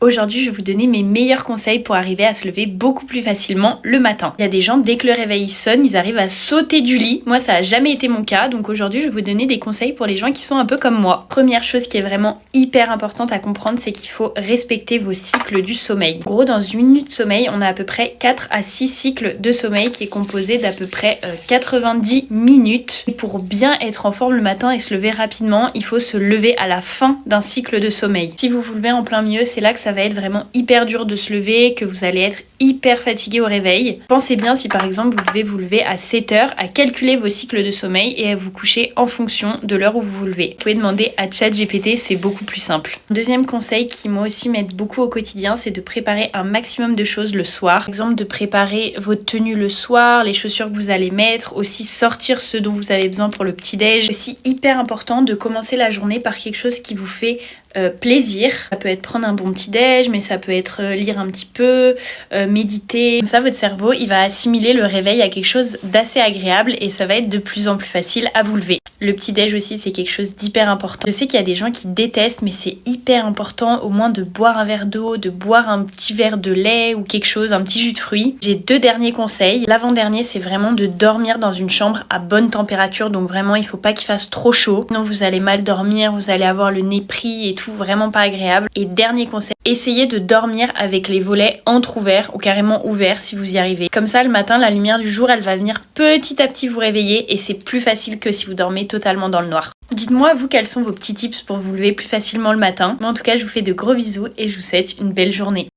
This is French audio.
Aujourd'hui, je vais vous donner mes meilleurs conseils pour arriver à se lever beaucoup plus facilement le matin. Il y a des gens, dès que le réveil sonne, ils arrivent à sauter du lit. Moi, ça n'a jamais été mon cas, donc aujourd'hui, je vais vous donner des conseils pour les gens qui sont un peu comme moi. Première chose qui est vraiment hyper importante à comprendre, c'est qu'il faut respecter vos cycles du sommeil. En gros, dans une nuit de sommeil, on a à peu près 4 à 6 cycles de sommeil qui est composé d'à peu près 90 minutes. Et pour bien être en forme le matin et se lever rapidement, il faut se lever à la fin d'un cycle de sommeil. Si vous vous levez en plein milieu, c'est là que ça va être vraiment hyper dur de se lever, que vous allez être hyper fatigué au réveil. Pensez bien, si par exemple vous devez vous lever à 7 heures, à calculer vos cycles de sommeil et à vous coucher en fonction de l'heure où vous vous levez. Vous pouvez demander à ChatGPT, c'est beaucoup plus simple. Deuxième conseil qui moi aussi m'aide beaucoup au quotidien, c'est de préparer un maximum de choses le soir. Par exemple, de préparer votre tenue le soir, les chaussures que vous allez mettre, aussi sortir ce dont vous avez besoin pour le petit-déj. Aussi hyper important de commencer la journée par quelque chose qui vous fait plaisir. Ça peut être prendre un bon petit-déj, mais ça peut être lire un petit peu, méditer. Comme ça, votre cerveau, il va assimiler le réveil à quelque chose d'assez agréable et ça va être de plus en plus facile à vous lever. Le petit-déj aussi, c'est quelque chose d'hyper important. Je sais qu'il y a des gens qui détestent, mais c'est hyper important au moins de boire un verre d'eau, de boire un petit verre de lait ou quelque chose, un petit jus de fruits. J'ai 2 derniers conseils. L'avant-dernier, c'est vraiment de dormir dans une chambre à bonne température, donc vraiment, il faut pas qu'il fasse trop chaud. Sinon, vous allez mal dormir, vous allez avoir le nez pris et tout, vraiment pas agréable. Et dernier conseil, essayez de dormir avec les volets entrouvert ou carrément ouverts si vous y arrivez. Comme ça, le matin, la lumière du jour, elle va venir petit à petit vous réveiller et c'est plus facile que si vous dormez totalement dans le noir. Dites-moi, vous, quels sont vos petits tips pour vous lever plus facilement le matin. Moi, en tout cas, je vous fais de gros bisous et je vous souhaite une belle journée.